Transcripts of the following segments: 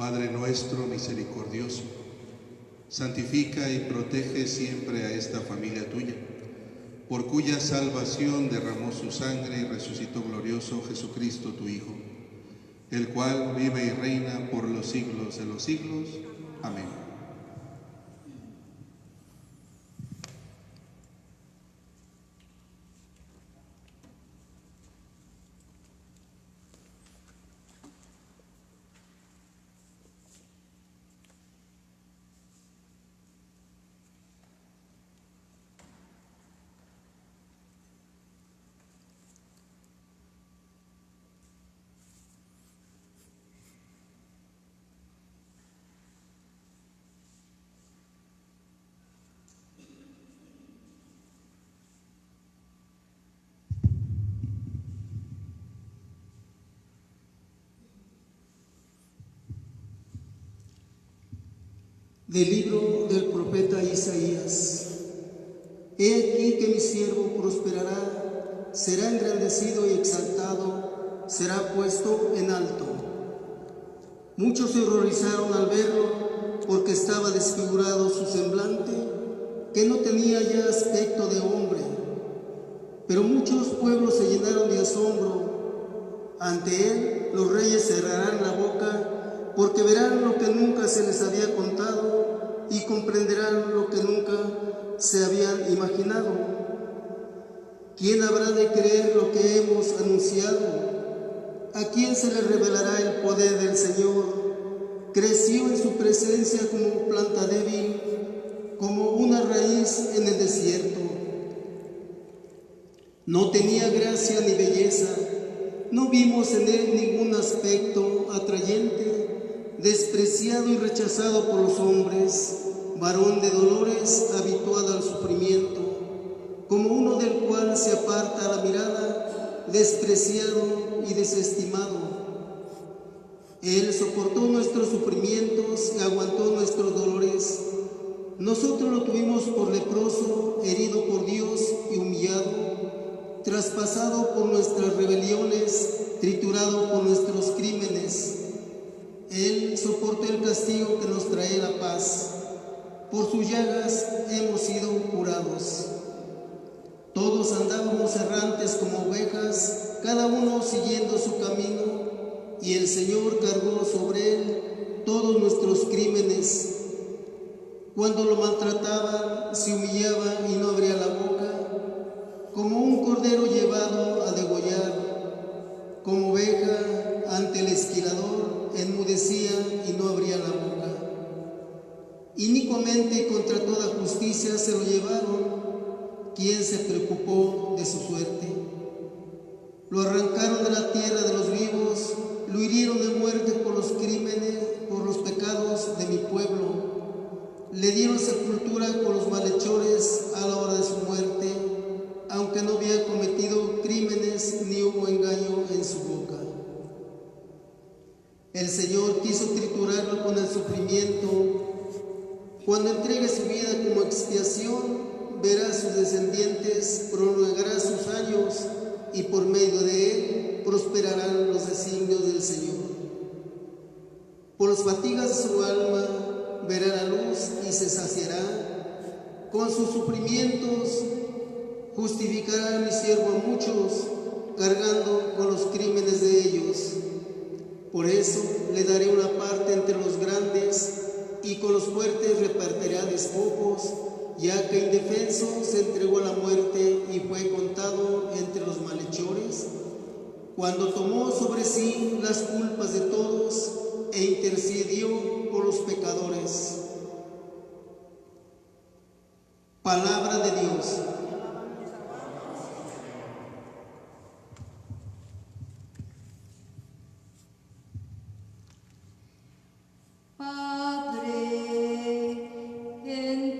Padre nuestro misericordioso, santifica y protege siempre a esta familia tuya, por cuya salvación derramó su sangre y resucitó glorioso Jesucristo tu Hijo, el cual vive y reina por los siglos de los siglos. Amén. Del libro del profeta Isaías. He aquí que mi siervo prosperará, será engrandecido y exaltado, será puesto en alto. Muchos se horrorizaron al verlo, porque estaba desfigurado su semblante, que no tenía ya aspecto de hombre. Pero muchos pueblos se llenaron de asombro. Ante él los reyes cerrarán la boca, porque verán lo que nunca se les había contado y comprenderán lo que nunca se habían imaginado. ¿Quién habrá de creer lo que hemos anunciado? ¿A quién se le revelará el poder del Señor? Creció en su presencia como planta débil, como una raíz en el desierto. No tenía gracia ni belleza, no vimos en él ningún aspecto atrayente. Despreciado y rechazado por los hombres, varón de dolores, habituado al sufrimiento, como uno del cual se aparta la mirada, despreciado y desestimado. Él soportó nuestros sufrimientos y aguantó nuestros dolores. Nosotros lo tuvimos por leproso, herido por Dios y humillado, traspasado por nuestras rebeliones, triturado por nuestros crímenes. Él soportó el castigo que nos trae la paz. Por sus llagas hemos sido curados. Todos andábamos errantes como ovejas, cada uno siguiendo su camino, y el Señor cargó sobre él todos nuestros crímenes. Cuando lo maltrataban, se humillaba y no abría la boca, como un cordero llevado a degollar, como oveja ante el esquilador, enmudecía y no abría la boca. Inicuamente y contra toda justicia se lo llevaron. ¿Quién se preocupó de su suerte? Lo arrancaron de la tierra de los vivos, lo hirieron de muerte por los crímenes, por los pecados de mi pueblo. Le dieron sepultura con los malhechores a la hora de su muerte, aunque no había cometido crímenes ni hubo engaño en su boca. El Señor quiso triturarlo con el sufrimiento. Cuando entregue su vida como expiación, verá a sus descendientes, prolongará sus años y por medio de él prosperarán los designios del Señor. Por las fatigas de su alma verá la luz y se saciará. Con sus sufrimientos justificará a mi siervo a muchos, cargando con los crímenes de ellos. Por eso le daré una parte entre los grandes, y con los fuertes repartirá despojos, ya que indefenso se entregó a la muerte y fue contado entre los malhechores, cuando tomó sobre sí las culpas de todos e intercedió por los pecadores. Palabra de Dios. En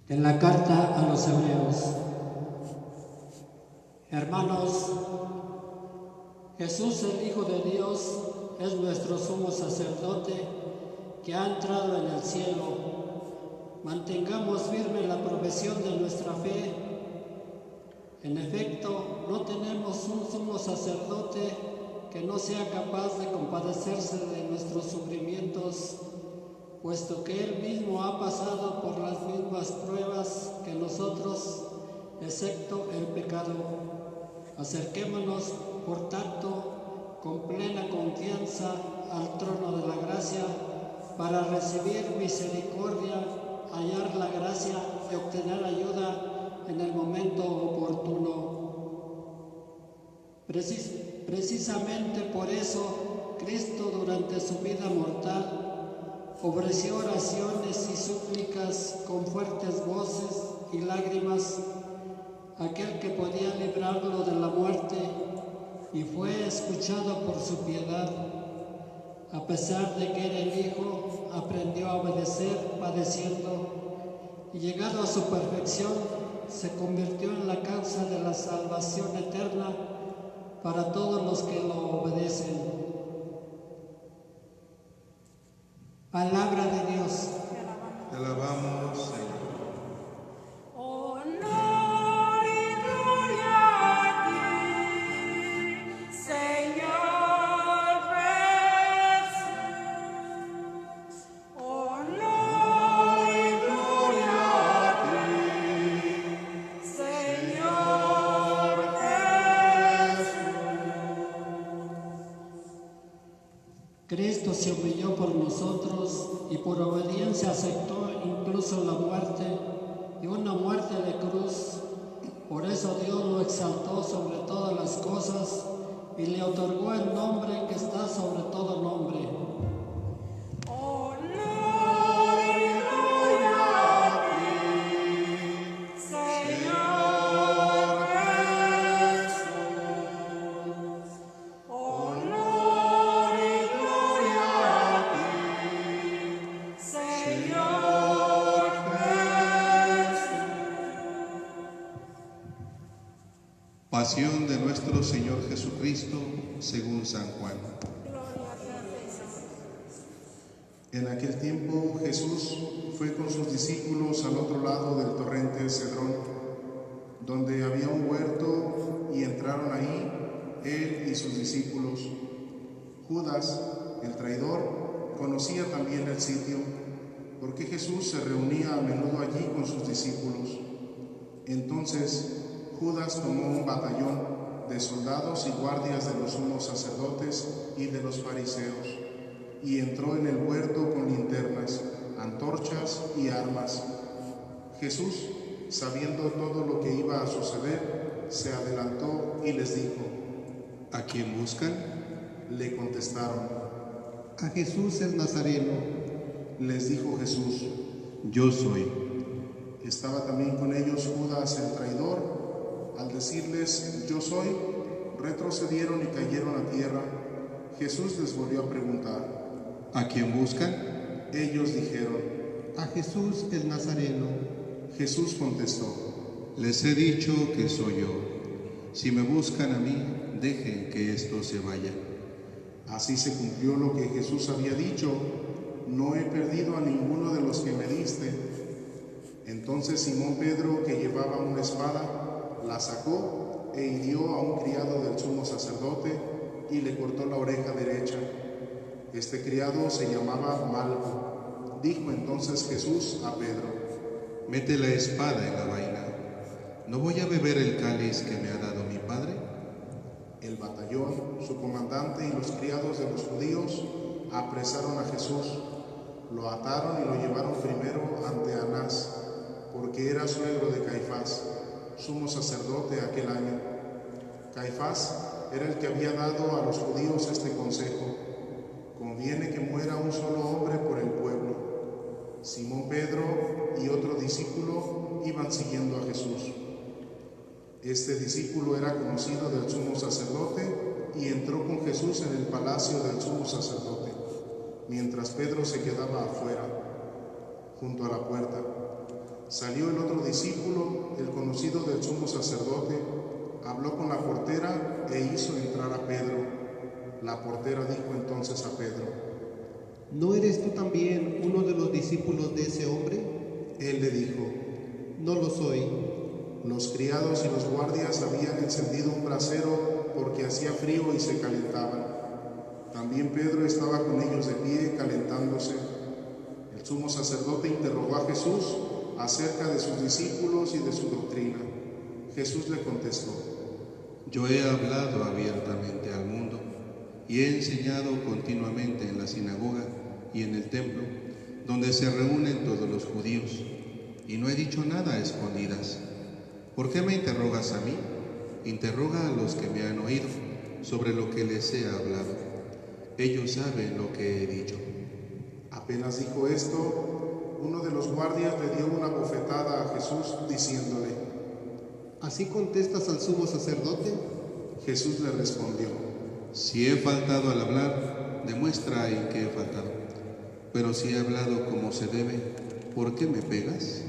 En la carta a los Hebreos. Hermanos, Jesús, el Hijo de Dios, es nuestro sumo sacerdote que ha entrado en el cielo. Mantengamos firme la profesión de nuestra fe. En efecto, no tenemos un sumo sacerdote que no sea capaz de compadecerse de nuestros sufrimientos, puesto que Él mismo ha pasado por las mismas pruebas que nosotros, excepto el pecado. Acerquémonos, por tanto, con plena confianza al trono de la gracia para recibir misericordia, hallar la gracia y obtener ayuda en el momento oportuno. Precisamente por eso, Cristo durante su vida mortal ofreció oraciones y súplicas con fuertes voces y lágrimas a aquel que podía librarlo de la muerte, y fue escuchado por su piedad. A pesar de que era el Hijo, aprendió a obedecer padeciendo, y llegado a su perfección, se convirtió en la causa de la salvación eterna para todos los que lo obedecen. Palabra de Dios. Te alabamos, Señor. Cristo se humilló por nosotros y por obediencia aceptó incluso la muerte, y una muerte de cruz. Por eso Dios lo exaltó sobre todas las cosas y le otorgó el nombre que está sobre todo nombre. Pasión de nuestro Señor Jesucristo según San Juan. En aquel tiempo Jesús fue con sus discípulos al otro lado del torrente Cedrón, donde había un huerto, y entraron ahí él y sus discípulos. Judas, el traidor, conocía también el sitio, porque Jesús se reunía a menudo allí con sus discípulos. Entonces Judas tomó un batallón de soldados y guardias de los sumos sacerdotes y de los fariseos, y entró en el huerto con linternas, antorchas y armas. Jesús, sabiendo todo lo que iba a suceder, se adelantó y les dijo: ¿A quién buscan? Le contestaron: a Jesús el Nazareno. Les dijo Jesús: Yo soy. Estaba también con ellos Judas el traidor. Al decirles: yo soy, retrocedieron y cayeron a tierra. Jesús les volvió a preguntar: ¿A quién buscan? Ellos dijeron: A Jesús el Nazareno. Jesús contestó: Les he dicho que soy yo. Si me buscan a mí, dejen que esto se vaya. Así se cumplió lo que Jesús había dicho: no he perdido a ninguno de los que me diste. Entonces Simón Pedro, que llevaba una espada, la sacó e hirió a un criado del sumo sacerdote y le cortó la oreja derecha. Este criado se llamaba Malco. Dijo entonces Jesús a Pedro: Mete la espada en la vaina. ¿No voy a beber el cáliz que me ha dado mi Padre? El batallón, su comandante y los criados de los judíos apresaron a Jesús, lo ataron y lo llevaron primero ante Anás, porque era suegro de Caifás, sumo sacerdote aquel año. Caifás era el que había dado a los judíos este consejo: conviene que muera un solo hombre por el pueblo. Simón Pedro y otro discípulo iban siguiendo a Jesús. Este discípulo era conocido del sumo sacerdote y entró con Jesús en el palacio del sumo sacerdote, mientras Pedro se quedaba afuera, junto a la puerta. Salió el otro discípulo, el conocido del sumo sacerdote, habló con la portera e hizo entrar a Pedro. La portera dijo entonces a Pedro: ¿No eres tú también uno de los discípulos de ese hombre? Él le dijo: No lo soy. Los criados y los guardias habían encendido un brasero porque hacía frío y se calentaban. También Pedro estaba con ellos de pie calentándose. El sumo sacerdote interrogó a Jesús acerca de sus discípulos y de su doctrina. Jesús le contestó: Yo he hablado abiertamente al mundo y he enseñado continuamente en la sinagoga y en el templo, donde se reúnen todos los judíos, y no he dicho nada a escondidas. ¿Por qué me interrogas a mí? Interroga a los que me han oído sobre lo que les he hablado. Ellos saben lo que he dicho. Apenas dijo esto, uno de los guardias le dio una bofetada a Jesús diciéndole: ¿Así contestas al sumo sacerdote? Jesús le respondió: Si he faltado al hablar, demuestra en qué he faltado. Pero si he hablado como se debe, ¿por qué me pegas?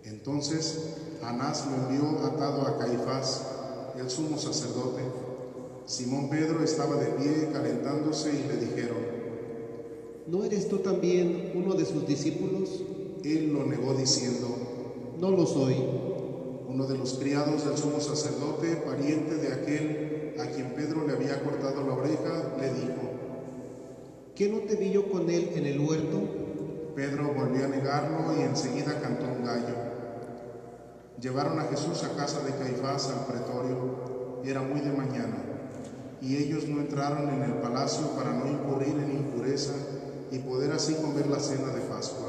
Entonces Anás lo envió atado a Caifás, el sumo sacerdote. Simón Pedro estaba de pie calentándose y le dijeron: ¿No eres tú también uno de sus discípulos? Él lo negó diciendo: No lo soy. Uno de los criados del sumo sacerdote, pariente de aquel a quien Pedro le había cortado la oreja, le dijo: ¿Qué no te vi yo con él en el huerto? Pedro volvió a negarlo y enseguida cantó un gallo. Llevaron a Jesús a casa de Caifás al pretorio. Era muy de mañana, y ellos no entraron en el palacio para no incurrir en impureza y poder así comer la cena de Pascua.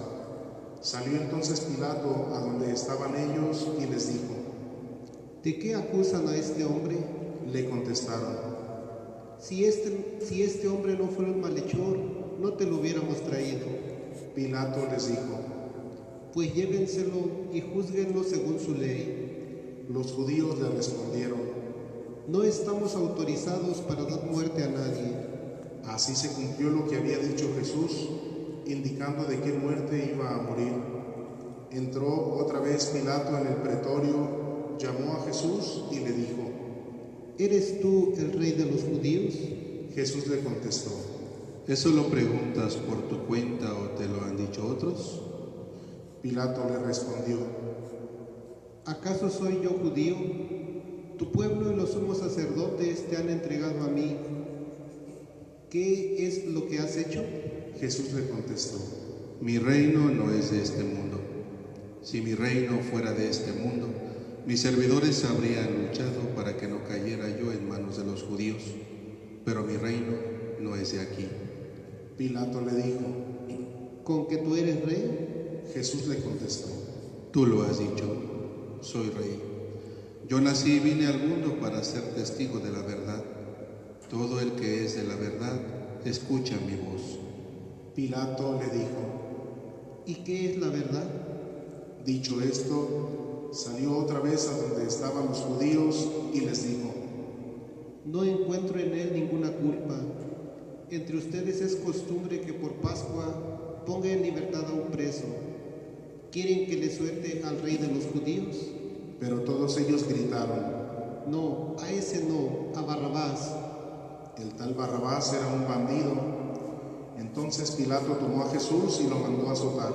Salió entonces Pilato a donde estaban ellos y les dijo: ¿De qué acusan a este hombre? Le contestaron: Si este hombre no fuera un malhechor, no te lo hubiéramos traído. Pilato les dijo: Pues llévenselo y júzguenlo según su ley. Los judíos le respondieron: No estamos autorizados para dar muerte a nadie. Así se cumplió lo que había dicho Jesús, indicando de qué muerte iba a morir. Entró otra vez Pilato en el pretorio, llamó a Jesús y le dijo: ¿Eres tú el rey de los judíos? Jesús le contestó: ¿Eso lo preguntas por tu cuenta o te lo han dicho otros? Pilato le respondió: ¿Acaso soy yo judío? Tu pueblo y los sumos sacerdotes te han entregado a mí. ¿Qué es lo que has hecho? Jesús le contestó: Mi reino no es de este mundo. Si mi reino fuera de este mundo, mis servidores habrían luchado para que no cayera yo en manos de los judíos, pero mi reino no es de aquí. Pilato le dijo: ¿Con que tú eres rey? Jesús le contestó: Tú lo has dicho, soy rey. Yo nací y vine al mundo para ser testigo de la verdad. Todo el que es de la verdad, escucha mi voz. Pilato le dijo: ¿Y qué es la verdad? Dicho esto, salió otra vez a donde estaban los judíos y les dijo: No encuentro en él ninguna culpa. Entre ustedes es costumbre que por Pascua ponga en libertad a un preso. ¿Quieren que le suelte al rey de los judíos? Pero todos ellos gritaron: No, a ese no, a Barrabás. El tal Barrabás era un bandido. Entonces Pilato tomó a Jesús y lo mandó a azotar.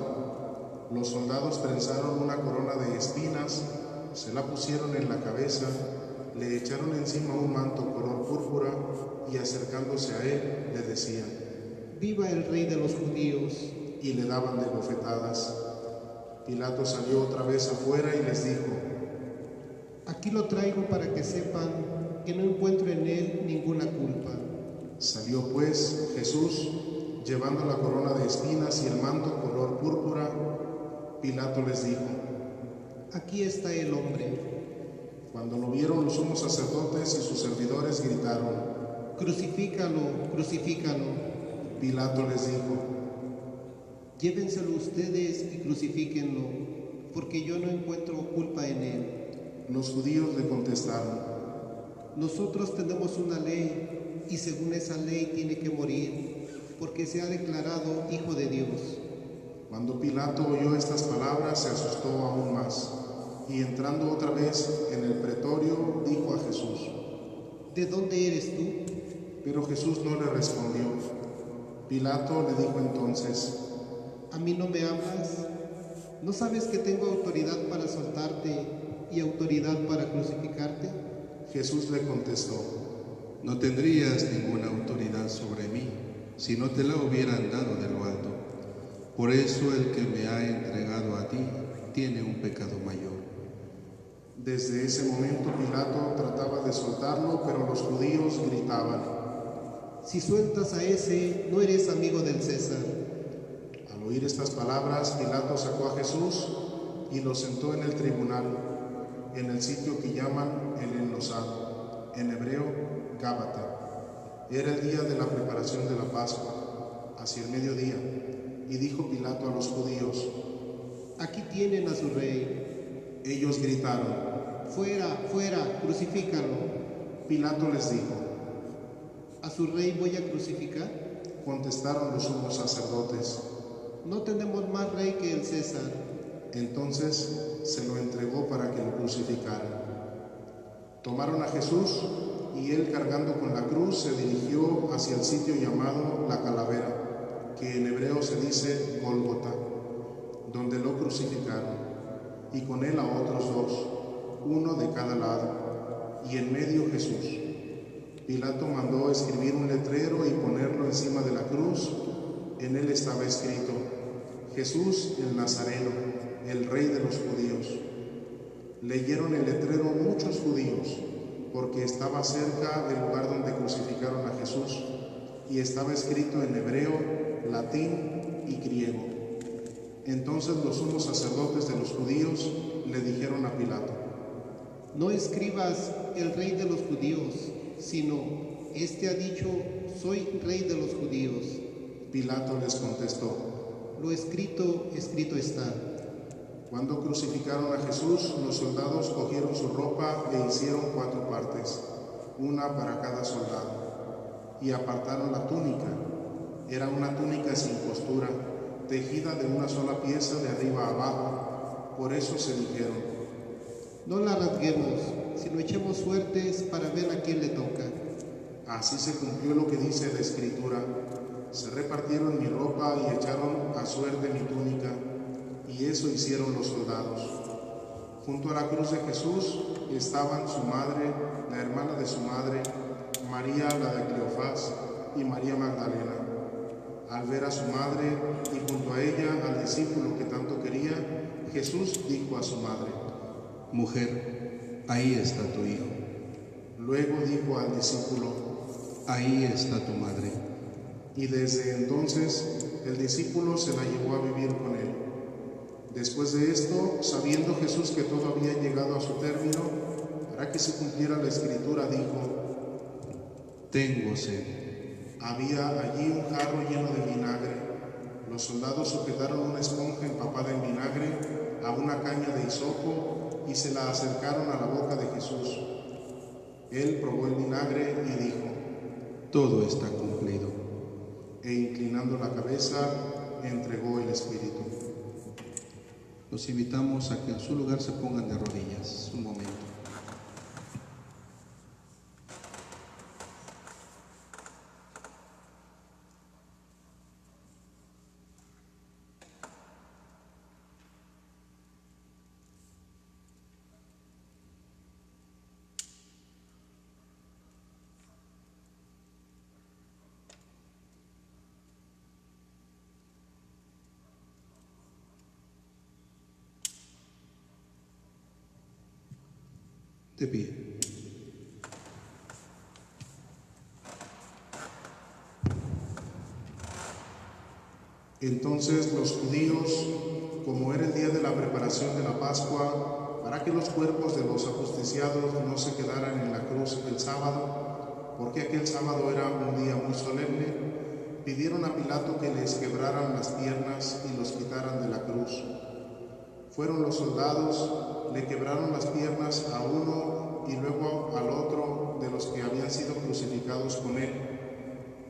Los soldados trenzaron una corona de espinas, se la pusieron en la cabeza, le echaron encima un manto color púrpura y acercándose a él le decían: ¡Viva el rey de los judíos! Y le daban de bofetadas. Pilato salió otra vez afuera y les dijo: Aquí lo traigo para que sepan que no encuentro en él ninguna culpa. Salió pues Jesús, llevando la corona de espinas y el manto color púrpura. Pilato les dijo: Aquí está el hombre. Cuando lo vieron los sumos sacerdotes y sus servidores gritaron: Crucifícalo, crucifícalo. Pilato les dijo: Llévenselo ustedes y crucifíquenlo, porque yo no encuentro culpa en él. Los judíos le contestaron: Nosotros tenemos una ley, y según esa ley tiene que morir, porque se ha declarado Hijo de Dios. Cuando Pilato oyó estas palabras, se asustó aún más, y entrando otra vez en el pretorio, dijo a Jesús: ¿De dónde eres tú? Pero Jesús no le respondió. Pilato le dijo entonces: ¿A mí no me hablas? ¿No sabes que tengo autoridad para soltarte y autoridad para crucificarte? Jesús le contestó: No tendrías ninguna autoridad sobre mí si no te la hubieran dado de lo alto. Por eso el que me ha entregado a ti tiene un pecado mayor. Desde ese momento Pilato trataba de soltarlo, pero los judíos gritaban: Si sueltas a ese, no eres amigo del César. Al oír estas palabras, Pilato sacó a Jesús y lo sentó en el tribunal, en el sitio que llaman el Enlosado, en hebreo Gábata. Era el día de la preparación de la Pascua, hacia el mediodía, y dijo Pilato a los judíos: Aquí tienen a su rey. Ellos gritaron: Fuera, fuera, crucifícalo. Pilato les dijo: ¿A su rey voy a crucificar? Contestaron los sumos sacerdotes: No tenemos más rey que el César. Entonces se lo entregó para que lo crucificaran. Tomaron a Jesús y él, cargando con la cruz, se dirigió hacia el sitio llamado La Calavera, que en hebreo se dice Gólgota, donde lo crucificaron, y con él a otros dos, uno de cada lado, y en medio Jesús. Pilato mandó escribir un letrero y ponerlo encima de la cruz. En él estaba escrito: Jesús el Nazareno, el Rey de los judíos. Leyeron el letrero muchos judíos, porque estaba cerca del lugar donde crucificaron a Jesús, y estaba escrito en hebreo, latín y griego. Entonces los sumos sacerdotes de los judíos le dijeron a Pilato: No escribas el Rey de los judíos, sino este ha dicho: Soy Rey de los judíos. Pilato les contestó: Lo escrito, escrito está. Cuando crucificaron a Jesús, los soldados cogieron su ropa e hicieron 4 partes, una para cada soldado, y apartaron la túnica. Era una túnica sin costura, tejida de una sola pieza de arriba a abajo. Por eso se dijeron: No la rasguemos, sino echemos suertes para ver a quién le toca. Así se cumplió lo que dice la Escritura: se repartieron mi ropa y echaron a suerte mi túnica. Y eso hicieron los soldados. Junto a la cruz de Jesús estaban su madre, la hermana de su madre, María la de Cleofás y María Magdalena. Al ver a su madre y junto a ella al discípulo que tanto quería, Jesús dijo a su madre: Mujer, ahí está tu hijo. Luego dijo al discípulo: Ahí está tu madre. Y desde entonces el discípulo se la llevó a vivir con él. Después de esto, sabiendo Jesús que todo había llegado a su término, para que se cumpliera la Escritura, dijo: Tengo sed. Había allí un jarro lleno de vinagre. Los soldados sujetaron una esponja empapada en vinagre a una caña de hisopo y se la acercaron a la boca de Jesús. Él probó el vinagre y dijo: Todo está cumplido. E inclinando la cabeza, entregó el Espíritu. Los invitamos a que en su lugar se pongan de rodillas un momento. De pie. Entonces los judíos, como era el día de la preparación de la Pascua, para que los cuerpos de los ajusticiados no se quedaran en la cruz el sábado, porque aquel sábado era un día muy solemne, pidieron a Pilato que les quebraran las piernas y los quitaran de la cruz. Fueron los soldados, le quebraron las piernas a uno y luego al otro de los que habían sido crucificados con él.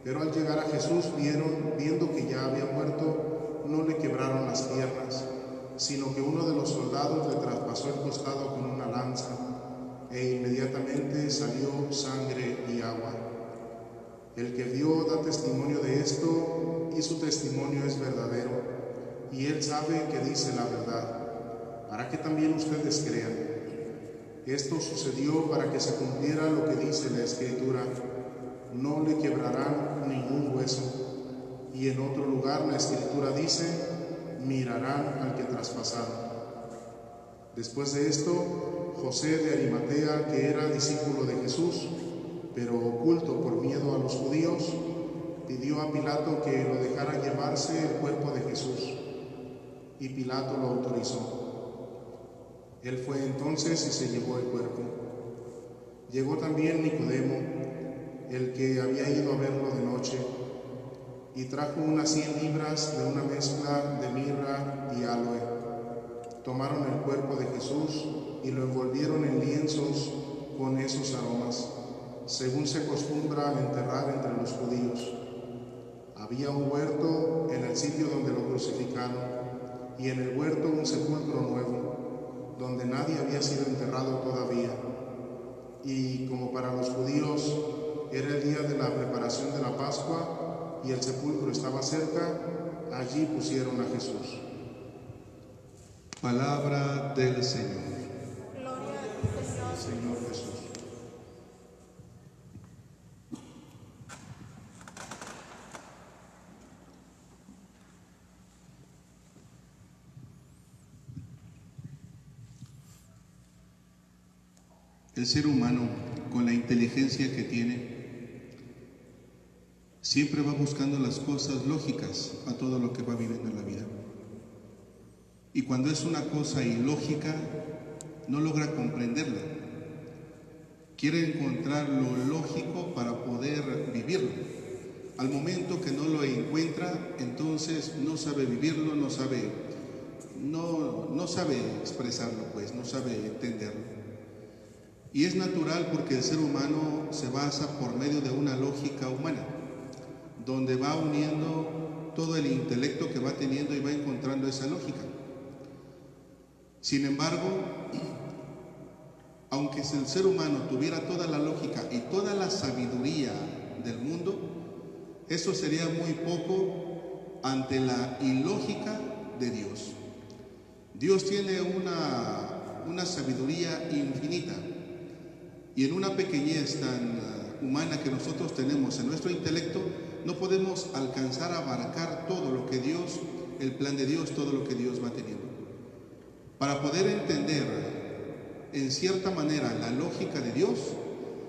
Pero al llegar a Jesús viendo que ya había muerto, no le quebraron las piernas, sino que uno de los soldados le traspasó el costado con una lanza, e inmediatamente salió sangre y agua. El que vio da testimonio de esto, y su testimonio es verdadero, y él sabe que dice la verdad, para que también ustedes crean. Esto sucedió para que se cumpliera lo que dice la Escritura: no le quebrarán ningún hueso. Y en otro lugar la Escritura dice: mirarán al que traspasaron. Después de esto, José de Arimatea, que era discípulo de Jesús, pero oculto por miedo a los judíos, pidió a Pilato que lo dejara llevarse el cuerpo de Jesús, y Pilato lo autorizó. Él fue entonces y se llevó el cuerpo. Llegó también Nicodemo, el que había ido a verlo de noche, y trajo unas 100 libras de una mezcla de mirra y aloe. Tomaron el cuerpo de Jesús y lo envolvieron en lienzos con esos aromas, según se acostumbra a enterrar entre los judíos. Había un huerto en el sitio donde lo crucificaron, y en el huerto un sepulcro nuevo, donde nadie había sido enterrado todavía. Y como para los judíos era el día de la preparación de la Pascua, y el sepulcro estaba cerca, allí pusieron a Jesús. Palabra del Señor. Gloria a ti, Señor. Señor Jesús. El ser humano, con la inteligencia que tiene, siempre va buscando las cosas lógicas a todo lo que va viviendo en la vida. Y cuando es una cosa ilógica, no logra comprenderla. Quiere encontrar lo lógico para poder vivirlo. Al momento que no lo encuentra, entonces no sabe vivirlo, no sabe expresarlo, pues, no sabe entenderlo. Y es natural porque el ser humano se basa por medio de una lógica humana, donde va uniendo todo el intelecto que va teniendo y va encontrando esa lógica. Sin embargo, aunque el ser humano tuviera toda la lógica y toda la sabiduría del mundo, eso sería muy poco ante la ilógica de Dios. Dios tiene una sabiduría infinita, y en una pequeñez tan humana que nosotros tenemos en nuestro intelecto, no podemos alcanzar a abarcar todo lo que Dios, el plan de Dios, todo lo que Dios va teniendo. Para poder entender en cierta manera la lógica de Dios,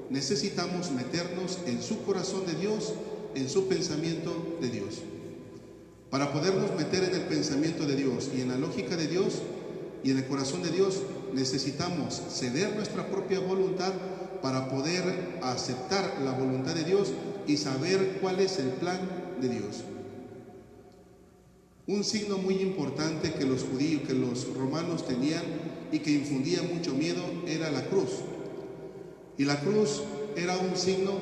necesitamos meternos en su corazón de Dios, en su pensamiento de Dios. Para podernos meter en el pensamiento de Dios y en la lógica de Dios y en el corazón de Dios, necesitamos ceder nuestra propia voluntad para poder aceptar la voluntad de Dios y saber cuál es el plan de Dios. Un signo muy importante que los judíos, que los romanos tenían y que infundía mucho miedo era la cruz. Y la cruz era un signo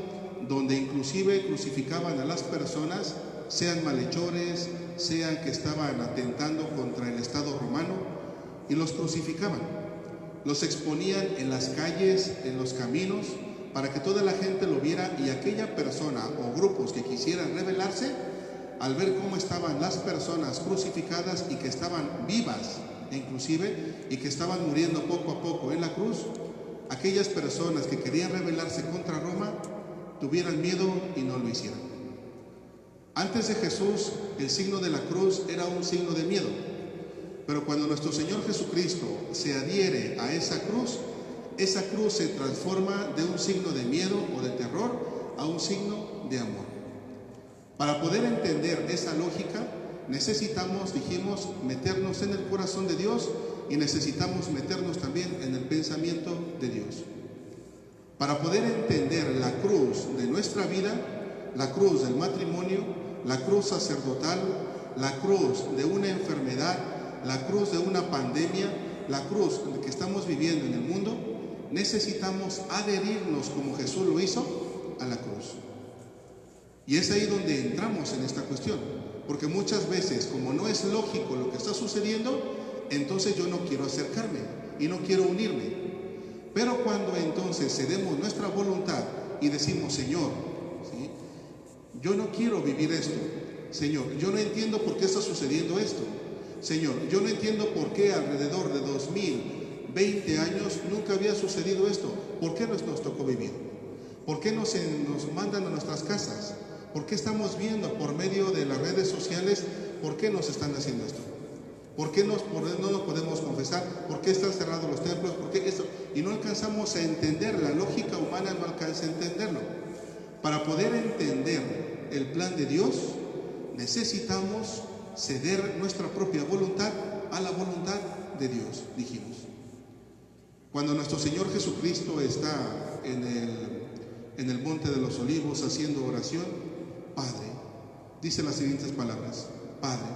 donde inclusive crucificaban a las personas, sean malhechores, sean que estaban atentando contra el Estado romano, y los crucificaban. Los exponían en las calles, en los caminos, para que toda la gente lo viera, y aquella persona o grupos que quisieran rebelarse, al ver cómo estaban las personas crucificadas y que estaban vivas inclusive, y que estaban muriendo poco a poco en la cruz, aquellas personas que querían rebelarse contra Roma tuvieran miedo y no lo hicieran. Antes de Jesús, el signo de la cruz era un signo de miedo, pero cuando nuestro Señor Jesucristo se adhiere a esa cruz se transforma de un signo de miedo o de terror a un signo de amor. Para poder entender esa lógica, necesitamos, dijimos, meternos en el corazón de Dios, y necesitamos meternos también en el pensamiento de Dios. Para poder entender la cruz de nuestra vida, la cruz del matrimonio, la cruz sacerdotal, la cruz de una enfermedad, la cruz de una pandemia, la cruz que estamos viviendo en el mundo, necesitamos adherirnos como Jesús lo hizo a la cruz. Y es ahí donde entramos en esta cuestión, porque muchas veces, como no es lógico lo que está sucediendo, entonces yo no quiero acercarme y no quiero unirme. Pero cuando entonces cedemos nuestra voluntad y decimos, Señor, ¿sí?, yo no quiero vivir esto. Señor, yo no entiendo por qué está sucediendo esto. Señor, yo no entiendo por qué alrededor de 2020 años nunca había sucedido esto. ¿Por qué nos tocó vivir? ¿Por qué nos mandan a nuestras casas? ¿Por qué estamos viendo por medio de las redes sociales por qué nos están haciendo esto? ¿Por qué no nos podemos confesar? ¿Por qué están cerrados los templos? ¿Por qué esto? Y no alcanzamos a entender, la lógica humana no alcanza a entenderlo. Para poder entender el plan de Dios, necesitamos ceder nuestra propia voluntad a la voluntad de Dios, dijimos. Cuando nuestro Señor Jesucristo está en el Monte de los Olivos haciendo oración, Padre, dice las siguientes palabras: Padre,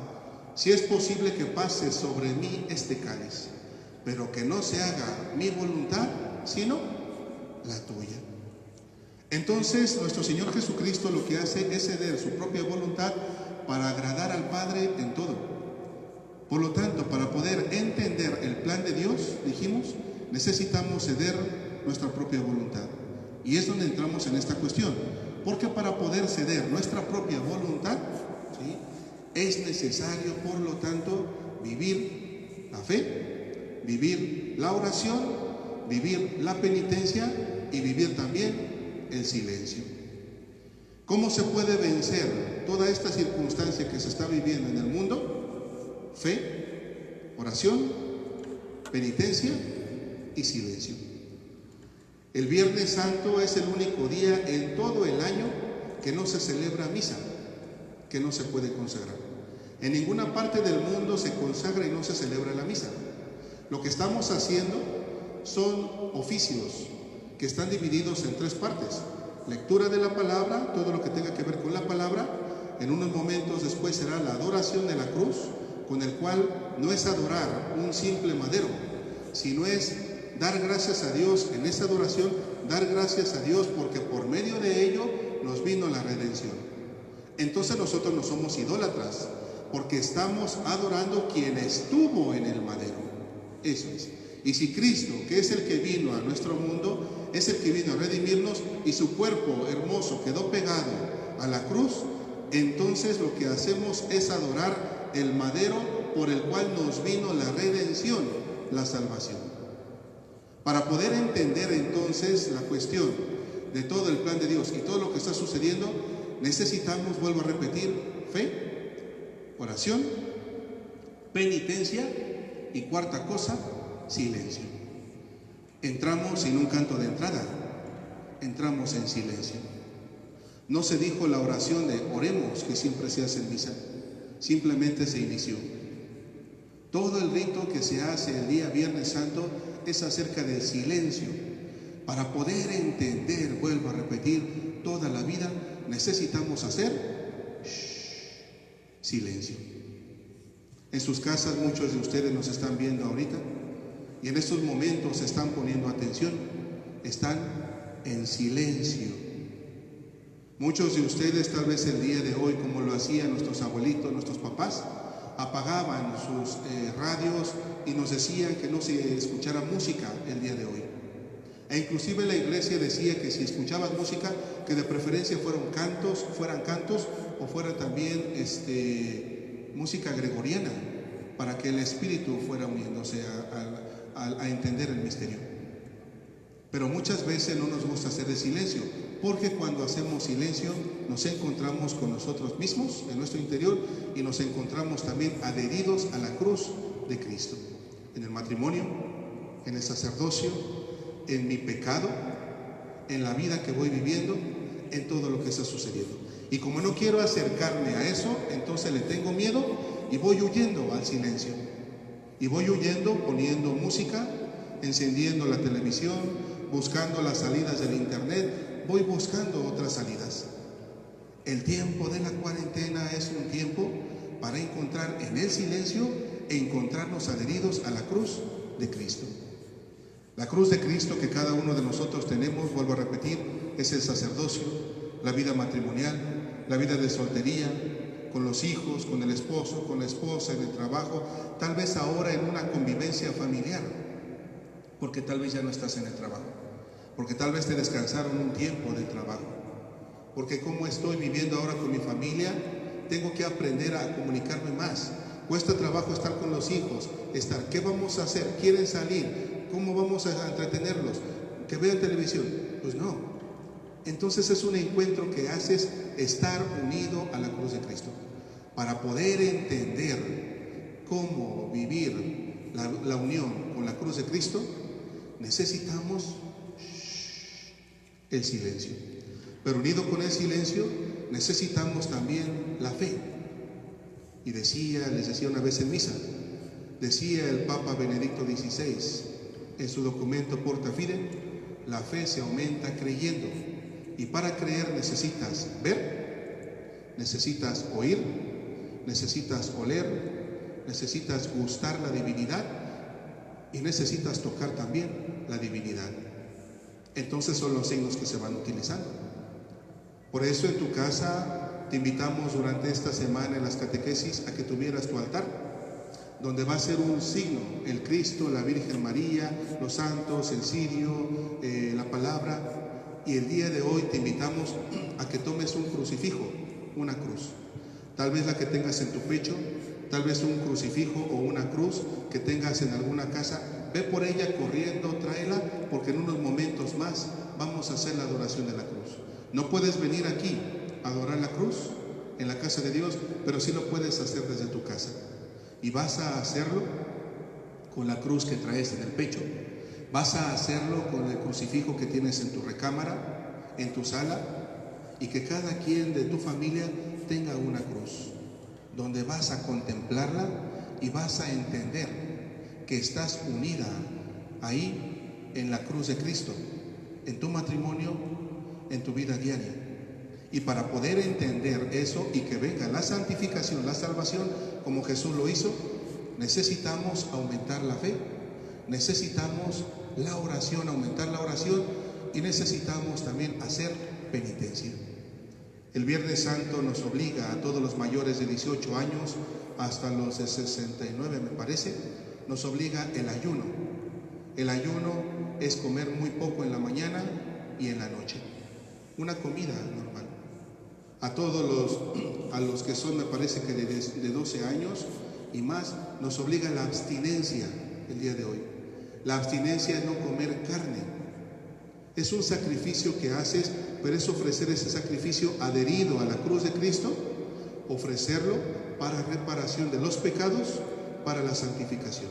si es posible que pase sobre mí este cáliz, pero que no se haga mi voluntad, sino la tuya. Entonces, nuestro Señor Jesucristo lo que hace es ceder su propia voluntad para agradar al Padre en todo. Por lo tanto, para poder entender el plan de Dios, dijimos, necesitamos ceder nuestra propia voluntad. Y es donde entramos en esta cuestión, porque para poder ceder nuestra propia voluntad, ¿sí?, es necesario, por lo tanto, vivir la fe, vivir la oración, vivir la penitencia y vivir también el silencio. ¿Cómo se puede vencer toda esta circunstancia que se está viviendo en el mundo? Fe, oración, penitencia y silencio. El Viernes Santo es el único día en todo el año que no se celebra misa, que no se puede consagrar. En ninguna parte del mundo se consagra y no se celebra la misa. Lo que estamos haciendo son oficios que están divididos en 3 partes. Lectura de la palabra, todo lo que tenga que ver con la palabra. En unos momentos después será la adoración de la cruz, con el cual no es adorar un simple madero, sino es dar gracias a Dios en esa adoración, dar gracias a Dios porque por medio de ello nos vino la redención. Entonces nosotros no somos idólatras, porque estamos adorando quien estuvo en el madero. Eso es. Y si Cristo, que es el que vino a nuestro mundo, es el que vino a redimirnos y su cuerpo hermoso quedó pegado a la cruz, entonces lo que hacemos es adorar el madero por el cual nos vino la redención, la salvación. Para poder entender entonces la cuestión de todo el plan de Dios y todo lo que está sucediendo, necesitamos, vuelvo a repetir, fe, oración, penitencia y cuarta cosa, silencio. Entramos sin un canto de entrada, entramos en silencio. No se dijo la oración de oremos que siempre se hace en misa, simplemente se inició. Todo el rito que se hace el día Viernes Santo es acerca del silencio. Para poder entender, vuelvo a repetir, toda la vida necesitamos hacer silencio. En sus casas muchos de ustedes nos están viendo ahorita y en estos momentos están poniendo atención, están en silencio. Muchos de ustedes tal vez el día de hoy, como lo hacían nuestros abuelitos, nuestros papás, apagaban sus radios y nos decían que no se escuchara música el día de hoy. E inclusive la iglesia decía que si escuchabas música, que de preferencia fueran cantos o fuera también música gregoriana, para que el espíritu fuera uniéndose a entender el misterio. Pero muchas veces no nos gusta hacer el silencio, porque cuando hacemos silencio nos encontramos con nosotros mismos en nuestro interior y nos encontramos también adheridos a la cruz de Cristo, en el matrimonio, en el sacerdocio, en mi pecado, en la vida que voy viviendo, en todo lo que está sucediendo. Y como no quiero acercarme a eso, entonces le tengo miedo y voy huyendo al silencio. Y voy huyendo poniendo música, encendiendo la televisión, buscando las salidas del internet, voy buscando otras salidas. El tiempo de la cuarentena es un tiempo para encontrar en el silencio e encontrarnos adheridos a la cruz de Cristo. La cruz de Cristo que cada uno de nosotros tenemos, vuelvo a repetir, es el sacerdocio, la vida matrimonial, la vida de soltería, con los hijos, con el esposo, con la esposa, en el trabajo, tal vez ahora en una convivencia familiar, porque tal vez ya no estás en el trabajo, porque tal vez te descansaron un tiempo del trabajo, porque como estoy viviendo ahora con mi familia, tengo que aprender a comunicarme más. Cuesta trabajo estar con los hijos, ¿qué vamos a hacer? ¿Quieren salir? ¿Cómo vamos a entretenerlos? ¿Que vean televisión? Pues no. Entonces es un encuentro que haces estar unido a la cruz de Cristo. Para poder entender cómo vivir la unión con la cruz de Cristo, necesitamos el silencio. Pero unido con el silencio, necesitamos también la fe. Y les decía una vez en misa, decía el Papa Benedicto XVI en su documento Porta Fide, la fe se aumenta creyendo. Y para creer necesitas ver, necesitas oír, necesitas oler, necesitas gustar la divinidad y necesitas tocar también la divinidad. Entonces son los signos que se van utilizando. Por eso en tu casa te invitamos durante esta semana en las catequesis a que tuvieras tu altar, donde va a ser un signo, el Cristo, la Virgen María, los santos, el cirio, la palabra. Y el día de hoy te invitamos a que tomes un crucifijo, una cruz. Tal vez la que tengas en tu pecho, tal vez un crucifijo o una cruz que tengas en alguna casa. Ve por ella corriendo, tráela, porque en unos momentos más vamos a hacer la adoración de la cruz. No puedes venir aquí a adorar la cruz en la casa de Dios, pero sí lo puedes hacer desde tu casa. Y vas a hacerlo con la cruz que traes en el pecho. Vas a hacerlo con el crucifijo que tienes en tu recámara, en tu sala, y que cada quien de tu familia tenga una cruz, donde vas a contemplarla y vas a entender que estás unida ahí en la cruz de Cristo, en tu matrimonio, en tu vida diaria. Y para poder entender eso y que venga la santificación, la salvación, como Jesús lo hizo, necesitamos aumentar la fe, necesitamos la oración, aumentar la oración, y necesitamos también hacer penitencia. El Viernes Santo nos obliga a todos los mayores de 18 años hasta los de 69, me parece, nos obliga el ayuno. El ayuno es comer muy poco en la mañana y en la noche, una comida normal. A todos los que son, me parece que de 12 años y más, nos obliga la abstinencia el día de hoy. La abstinencia es no comer carne. Es un sacrificio que haces, pero es ofrecer ese sacrificio adherido a la cruz de Cristo, ofrecerlo para reparación de los pecados, para la santificación.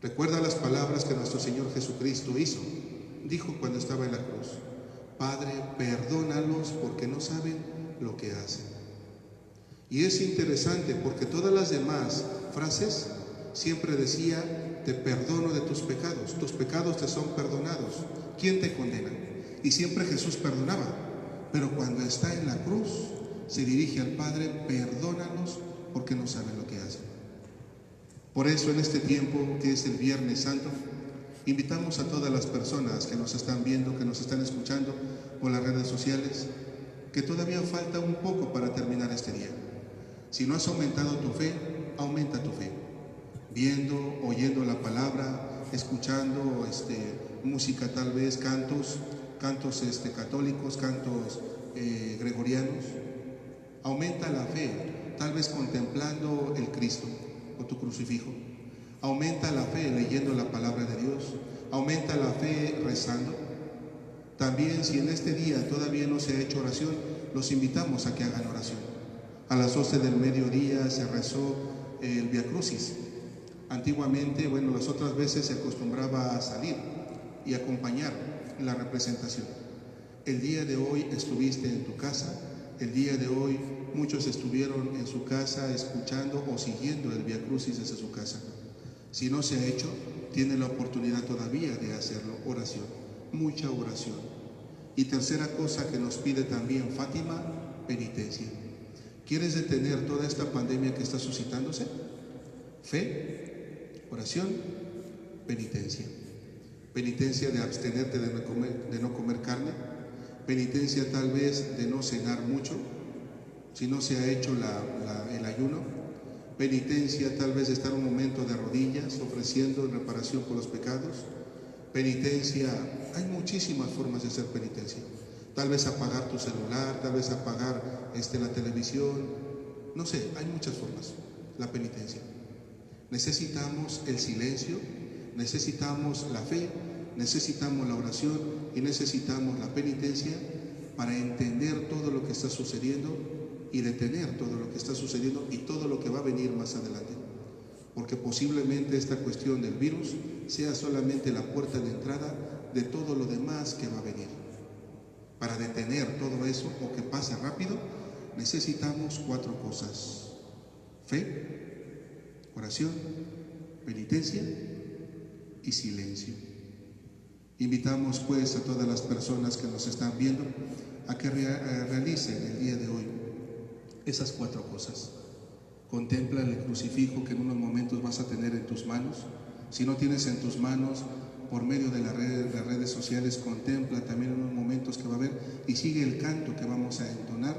Recuerda las palabras que nuestro Señor Jesucristo dijo cuando estaba en la cruz: Padre, perdónalos porque no saben lo que hacen. Y es interesante porque todas las demás frases siempre decía: te perdono de tus pecados te son perdonados. ¿Quién te condena? Y siempre Jesús perdonaba, pero cuando está en la cruz se dirige al Padre: perdónalos porque no saben lo que hacen. Por eso en este tiempo que es el Viernes Santo, invitamos a todas las personas que nos están viendo, que nos están escuchando por las redes sociales, que todavía falta un poco para terminar este día. Si no has aumentado tu fe, aumenta tu fe. Viendo, oyendo la palabra, escuchando música, tal vez cantos católicos, cantos gregorianos. Aumenta la fe, tal vez contemplando el Cristo o tu crucifijo. Aumenta la fe leyendo la palabra de Dios. Aumenta la fe rezando. También, si en este día todavía no se ha hecho oración, los invitamos a que hagan oración. A las 12 del mediodía se rezó el Via Crucis. Antiguamente, las otras veces se acostumbraba a salir y acompañar la representación. El día de hoy estuviste en tu casa, el día de hoy muchos estuvieron en su casa escuchando o siguiendo el Via Crucis desde su casa. Si no se ha hecho, tiene la oportunidad todavía de hacerlo. Oración, mucha oración. Y tercera cosa que nos pide también Fátima: penitencia. ¿Quieres detener toda esta pandemia que está suscitándose? Fe, oración, penitencia. Penitencia de abstenerte de no comer carne. penitencia tal vez de no cenar mucho, si no se ha hecho el ayuno, penitencia tal vez de estar un momento de rodillas ofreciendo reparación por los pecados, penitencia, hay muchísimas formas de hacer penitencia, tal vez apagar tu celular, tal vez apagar la televisión, no sé, hay muchas formas, la penitencia. Necesitamos el silencio, necesitamos la fe, necesitamos la oración y necesitamos la penitencia para entender todo lo que está sucediendo y detener todo lo que está sucediendo y todo lo que va a venir más adelante. Porque posiblemente esta cuestión del virus sea solamente la puerta de entrada de todo lo demás que va a venir. Para detener todo eso o que pase rápido, necesitamos 4 cosas: fe, oración, penitencia y silencio. Invitamos pues a todas las personas que nos están viendo a que realicen el día de hoy esas 4 cosas. Contempla el crucifijo que en unos momentos vas a tener en tus manos. Si no tienes en tus manos, por medio de las redes sociales, contempla también en unos momentos que va a haber y sigue el canto que vamos a entonar,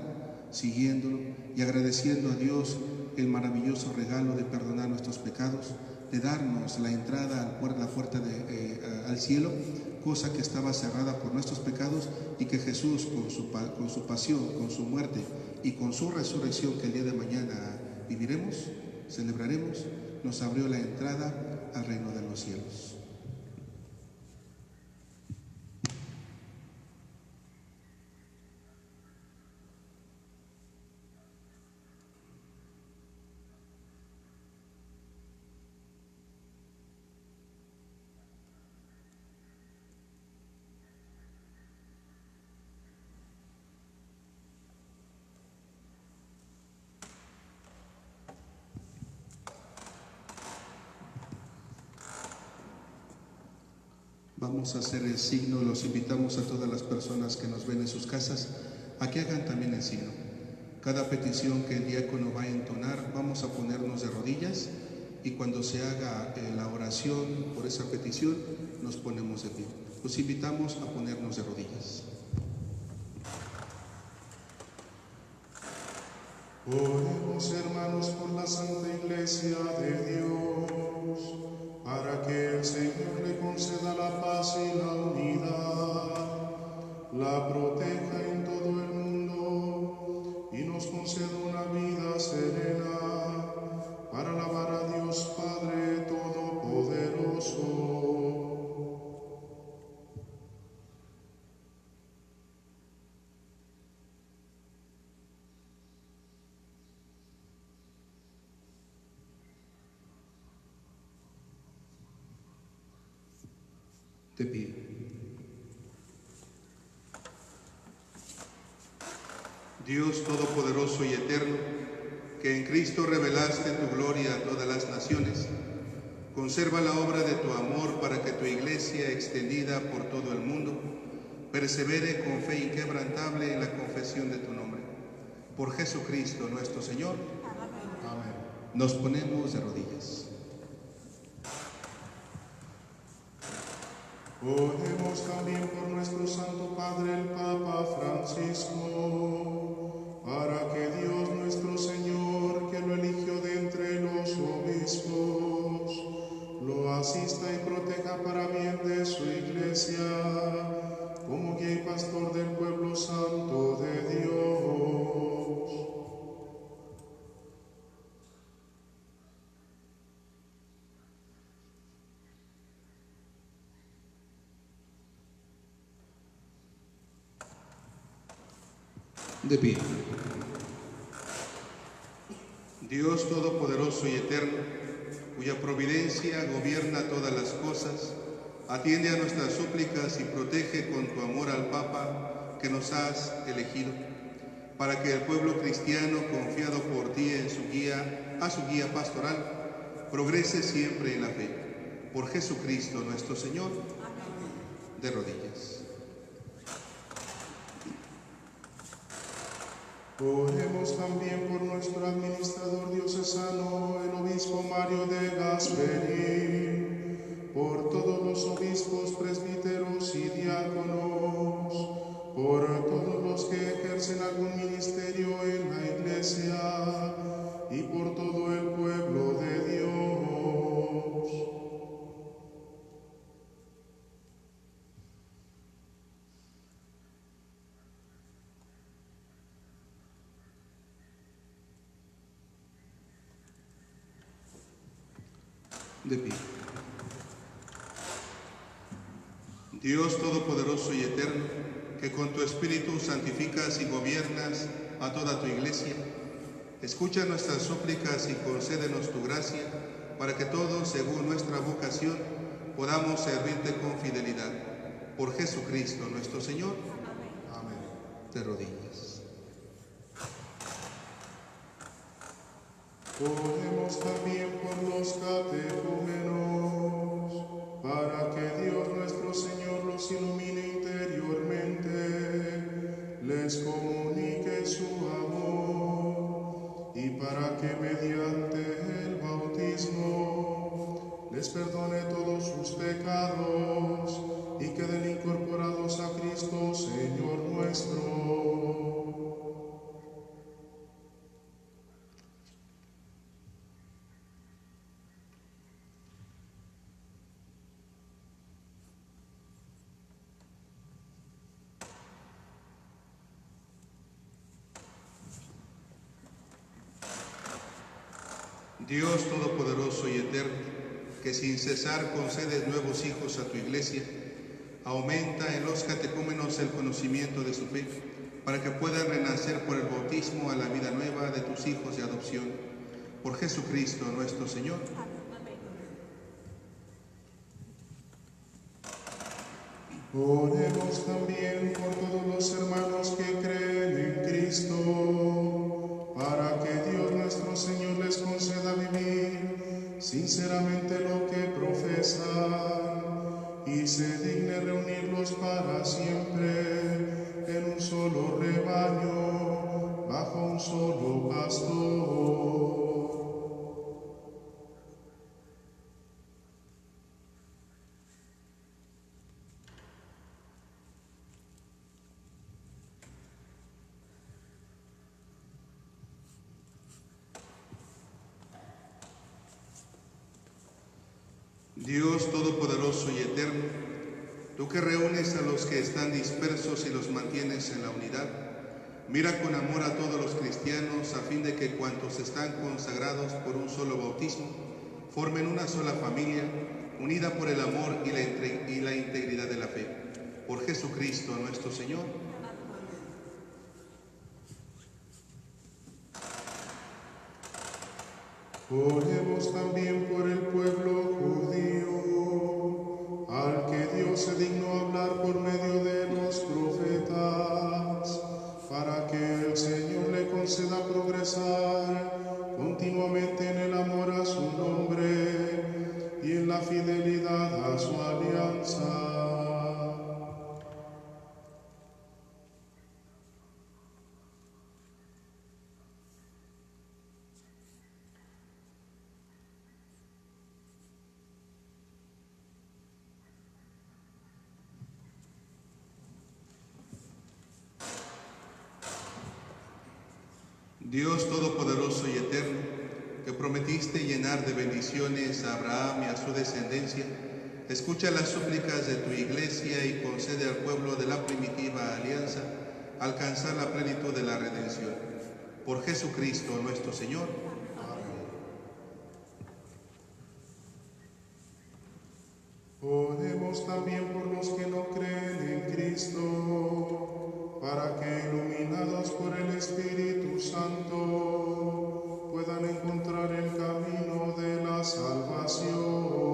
siguiéndolo y agradeciendo a Dios el maravilloso regalo de perdonar nuestros pecados, de darnos la entrada a la puerta al cielo, cosa que estaba cerrada por nuestros pecados, y que Jesús con su pasión, con su muerte y con su resurrección, que el día de mañana viviremos, celebraremos, nos abrió la entrada al reino de los cielos. Vamos a hacer el signo, los invitamos a todas las personas que nos ven en sus casas a que hagan también el signo. Cada petición que el diácono va a entonar, vamos a ponernos de rodillas y cuando se haga la oración por esa petición, nos ponemos de pie. Los invitamos a ponernos de rodillas. Oremos, hermanos, por la Santa Iglesia de Dios, para que el Señor le conceda la paz y la unidad, la proteja en todo el mundo y nos conceda una vida serena para alabar a Dios Padre Todopoderoso. De pie. Dios Todopoderoso y Eterno, que en Cristo revelaste tu gloria a todas las naciones, conserva la obra de tu amor para que tu Iglesia, extendida por todo el mundo, persevere con fe inquebrantable en la confesión de tu nombre. Por Jesucristo nuestro Señor. Amén. Nos ponemos de rodillas. Oremos también por nuestro Santo Padre el Papa Francisco, para que Dios nuestro Señor, que lo eligió de entre los obispos, lo asista y proteja para bien de su Iglesia, como guía y pastor del pueblo santo de Dios. De pie. Dios Todopoderoso y Eterno, cuya providencia gobierna todas las cosas, atiende a nuestras súplicas y protege con tu amor al Papa que nos has elegido, para que el pueblo cristiano, confiado por ti a su guía pastoral, progrese siempre en la fe. Por Jesucristo nuestro Señor. De rodillas. Oremos también por nuestro administrador diocesano, el obispo Mario de Gasperín, por todos los obispos, presbíteros y diáconos, por todos los que ejercen algún ministerio en la Iglesia y por todo el pueblo de Dios. De pie. Dios Todopoderoso y Eterno, que con tu Espíritu santificas y gobiernas a toda tu Iglesia, escucha nuestras súplicas y concédenos tu gracia, para que todos, según nuestra vocación, podamos servirte con fidelidad. Por Jesucristo nuestro Señor. Amén. De rodillas. Oremos también por los catecúmenos, para que Dios nuestro Señor los ilumine interiormente, les comunique su amor, y para que mediante el bautismo les perdone todos sus pecados y queden incorporados a Cristo, Señor nuestro. Dios Todopoderoso y Eterno, que sin cesar concedes nuevos hijos a tu Iglesia, aumenta en los catecúmenos el conocimiento de su fe, para que puedan renacer por el bautismo a la vida nueva de tus hijos de adopción. Por Jesucristo nuestro Señor. Oremos también por todos los hermanos que creen en Cristo, para que Dios nuestro Señor les conceda vivir sinceramente lo que profesan y se digne reunirlos para siempre en un solo rebaño, bajo un solo pastor. Dios Todopoderoso y Eterno, tú que reúnes a los que están dispersos y los mantienes en la unidad, mira con amor a todos los cristianos, a fin de que cuantos están consagrados por un solo bautismo, formen una sola familia, unida por el amor y la integridad de la fe. Por Jesucristo nuestro Señor. Oremos también por el pueblo judío, al que Dios se dignó hablar por medio de los profetas, para que el Señor le conceda progresar continuamente en el amor a su nombre y en la fidelidad a su alianza. Dios Todopoderoso y Eterno, que prometiste llenar de bendiciones a Abraham y a su descendencia, escucha las súplicas de tu Iglesia y concede al pueblo de la primitiva alianza alcanzar la plenitud de la redención. Por Jesucristo nuestro Señor. Oremos también por los que no creen en Cristo, para que, iluminados por el Espíritu Santo, puedan encontrar el camino de la salvación.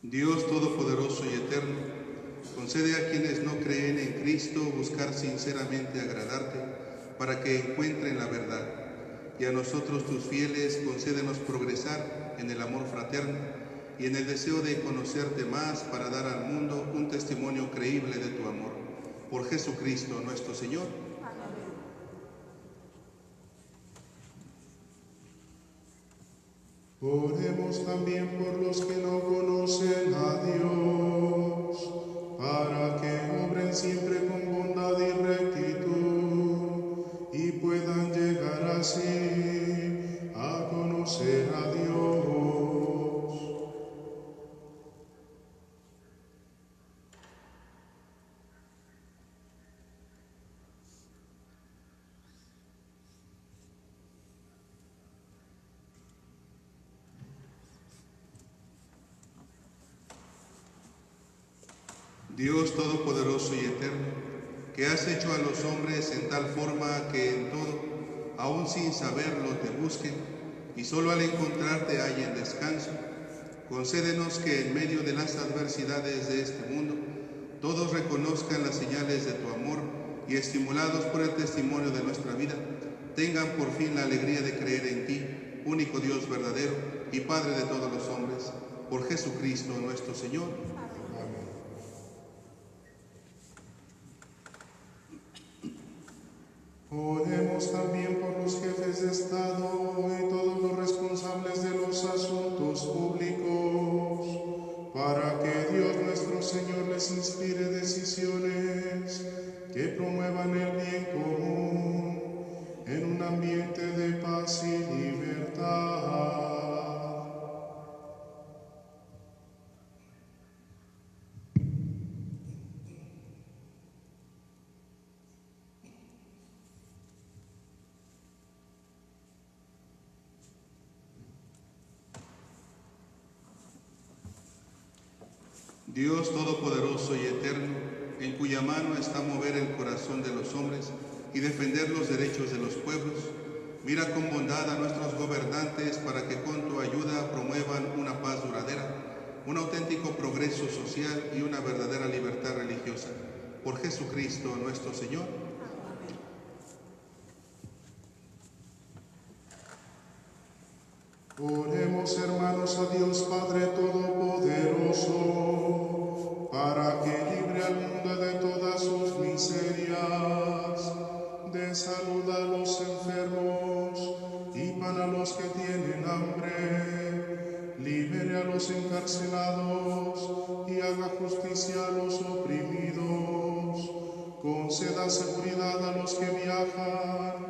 Dios Todopoderoso y Eterno, concede a quienes no creen en Cristo buscar sinceramente agradarte, para que encuentren la verdad. y a nosotros tus fieles concédenos progresar en el amor fraterno y en el deseo de conocerte más para dar al mundo un testimonio creíble de tu amor. Por Jesucristo nuestro Señor. Oremos también por los que no conocen a Dios, para que obren siempre con bondad y rectitud y puedan llegar así a conocer a Dios. Dios Todopoderoso y Eterno, que has hecho a los hombres en tal forma que en todo, aun sin saberlo, te busquen y solo al encontrarte hallen descanso, concédenos que en medio de las adversidades de este mundo, todos reconozcan las señales de tu amor y estimulados por el testimonio de nuestra vida, tengan por fin la alegría de creer en ti, único Dios verdadero y Padre de todos los hombres, por Jesucristo nuestro Señor. Oremos también por los jefes de Estado y todos los responsables de los asuntos públicos, para que Dios nuestro Señor les inspire decisiones que promuevan el bien común en un ambiente de paz y libertad. Dios Todopoderoso y Eterno, en cuya mano está mover el corazón de los hombres y defender los derechos de los pueblos, mira con bondad a nuestros gobernantes para que con tu ayuda promuevan una paz duradera, un auténtico progreso social y una verdadera libertad religiosa. Por Jesucristo nuestro Señor. Oremos, hermanos, a Dios Padre Todopoderoso, para que libre al mundo de todas sus miserias, dé salud a los enfermos y pan a los que tienen hambre, libere a los encarcelados y haga justicia a los oprimidos, conceda seguridad a los que viajan,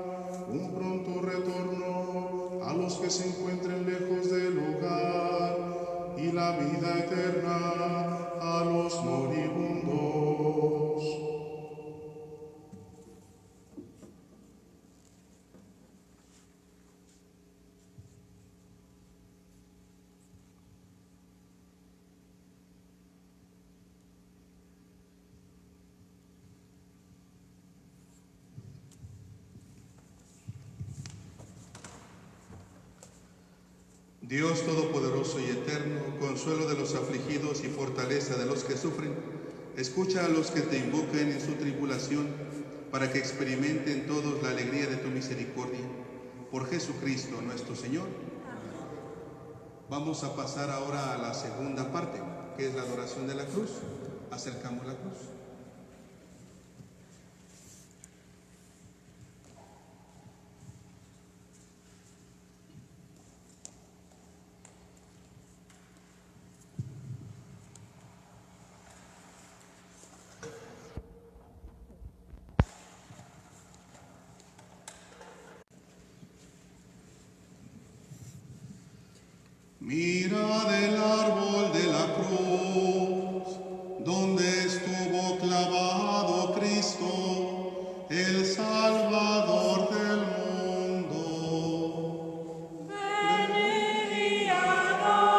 un pronto retorno a los que se encuentren lejos del hogar y la vida eterna a los moribundos. Dios Todopoderoso y Eterno, consuelo de los afligidos y fortaleza de los que sufren, escucha a los que te invocan en su tribulación, para que experimenten todos la alegría de tu misericordia. Por Jesucristo nuestro Señor. Vamos a pasar ahora a la segunda parte, que es la adoración de la cruz. Acercamos la cruz. Mira del árbol de la cruz, donde estuvo clavado Cristo, el Salvador del mundo. Venid y adoremos.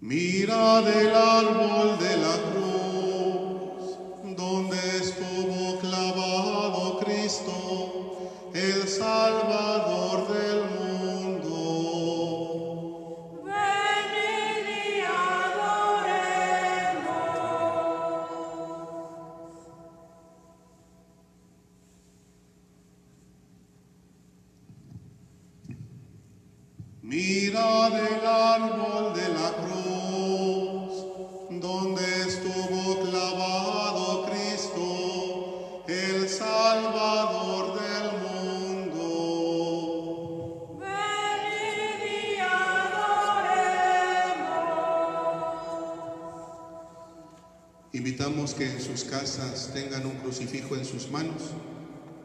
Mira del árbol de la cruz, donde estuvo clavado Cristo, el Salvador del mundo. Venid y adoremos. Mirad el árbol de la cruz, donde estuvo clavado Cristo, el Salvador del mundo. Venid y adoremos. Invitamos que en sus casas tengan un crucifijo en sus manos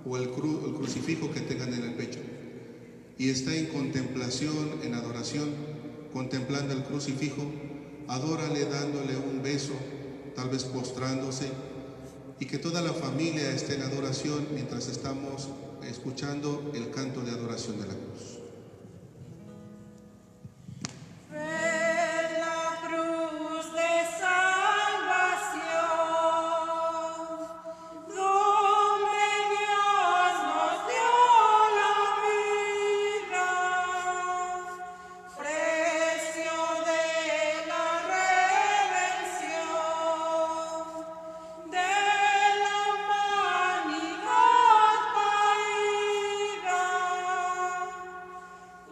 o el crucifijo que tengan en el pecho. Y está en contemplación, en adoración, contemplando el crucifijo, adórale dándole un beso, tal vez postrándose, y que toda la familia esté en adoración mientras estamos escuchando el canto de adoración de la cruz. Ved la cruz de salvación, donde Dios nos dio la vida, precio de la redención de la humanidad caída.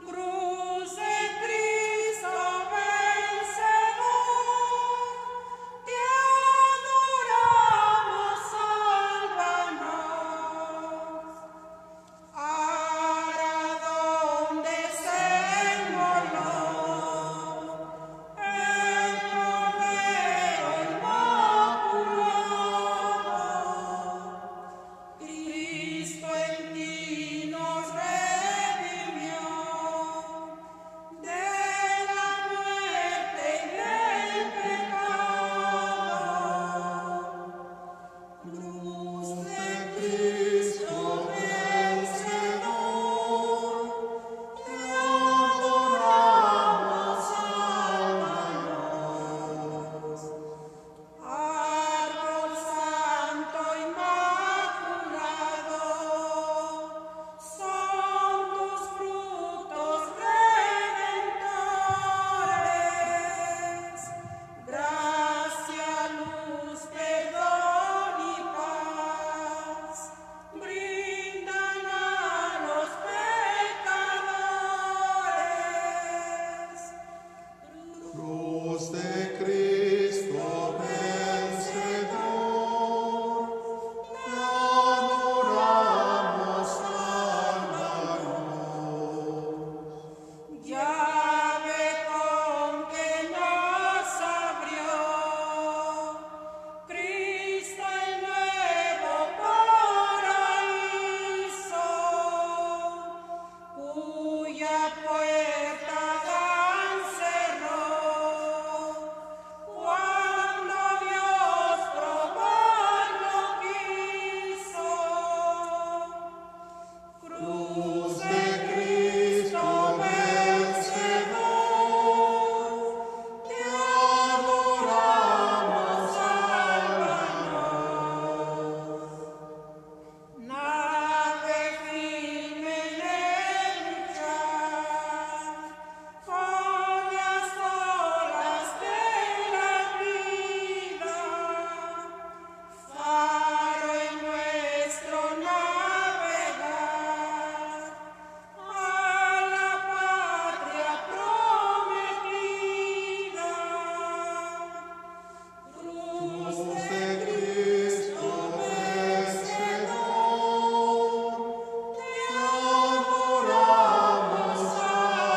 Cruz de Cristo vencedor, te adoramos, sálvanos. Ahora donde se inmoló el Cordero Inmaculado, Cristo en ti nos redimió de la muerte y del pecado. Cruz de Cristo vencedor, te adoramos, sálvanos. Árbol santo inmaculado, son tus frutos redentores. Gracia, luz, perdón y paz brindan a los pecadores. Cruz de Cristo vencedor, te adoramos, sálvanos. Llave con que nos abrió Cristo el nuevo paraíso, cuya puerta Dan cerró cuando Dios probarlo quiso. Cruz de Cristo vencedor, te adoramos, sálvanos. Nave firme en el luchar con las olas de la vida, faro en nuestro navegar a la patria prometida. Cruz de Cristo vencedor, te adoramos,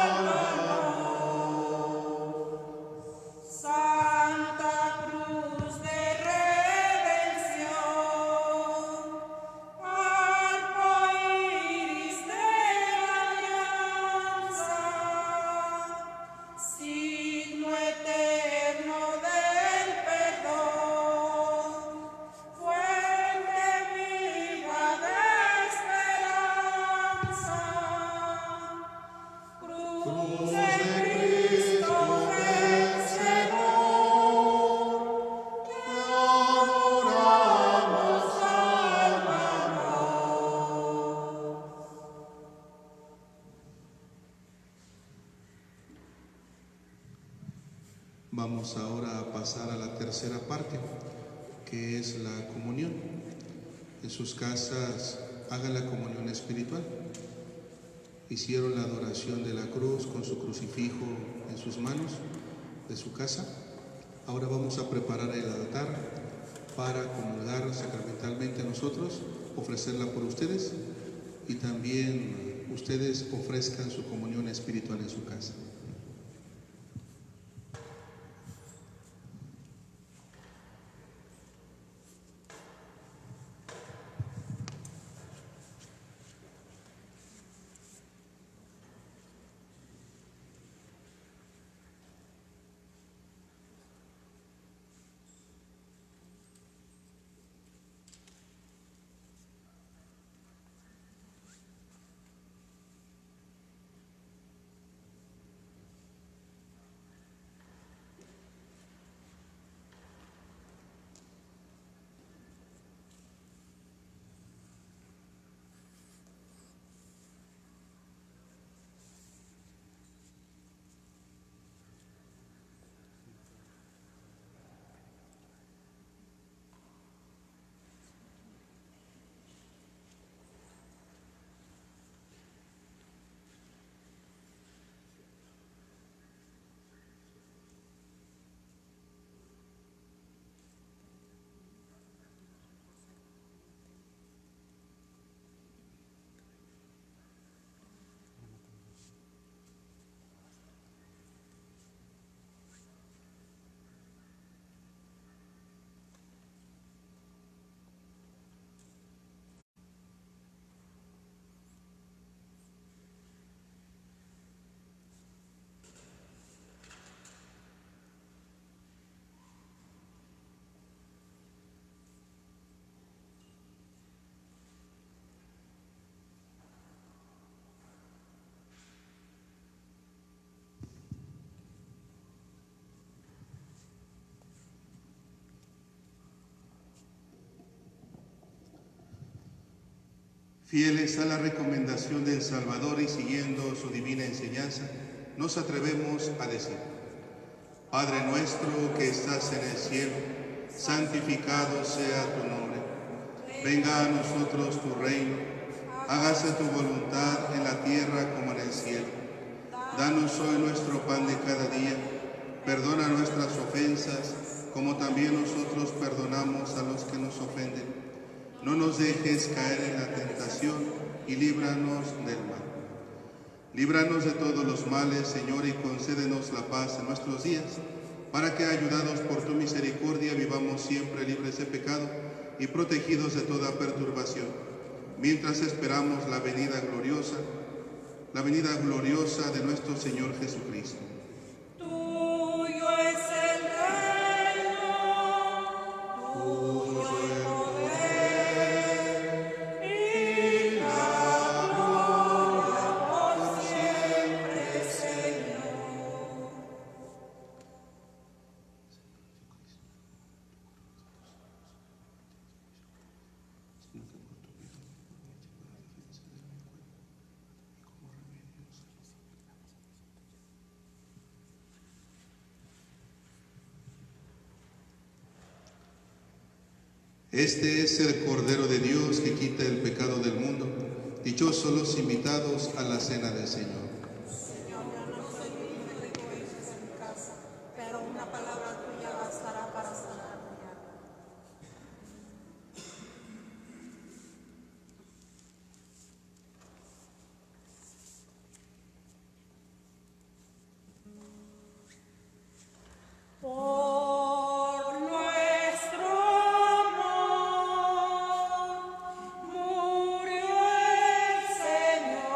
sálvanos. Santa Cruz de redención, arco iris de alianza, signo eterno del perdón, fuente viva de esperanza. Cruz de Cristo vencedor, te adoramos, sálvanos. Vamos ahora a pasar a la tercera parte, que es la comunión. En sus casas hagan la comunión espiritual. hicieron la adoración de la cruz con su crucifijo en sus manos de su casa. Ahora vamos a preparar el altar para comulgar sacramentalmente nosotros, ofrecerla por ustedes y también ustedes ofrezcan su comunión espiritual en su casa. Fieles a la recomendación del Salvador y siguiendo su divina enseñanza, nos atrevemos a decir: Padre nuestro que estás en el cielo, santificado sea tu nombre. Venga a nosotros tu reino, hágase tu voluntad en la tierra como en el cielo. Danos hoy nuestro pan de cada día, perdona nuestras ofensas, como también nosotros perdonamos a los que nos ofenden. No nos dejes caer en la tentación y líbranos del mal. Líbranos de todos los males, Señor, y concédenos la paz en nuestros días, para que, ayudados por tu misericordia, vivamos siempre libres de pecado y protegidos de toda perturbación, mientras esperamos la venida gloriosa de nuestro Señor Jesucristo. Tuyo es el reino, tuyo el poder y la gloria por siempre, Señor. Este es el Cordero de Dios que quita el pecado del mundo. Dichosos los invitados a la cena del Señor. Señor, yo no soy digno de que entres en mi casa, pero una palabra tuya bastará para sanar mi alma. Por nuestro amor murió el Señor.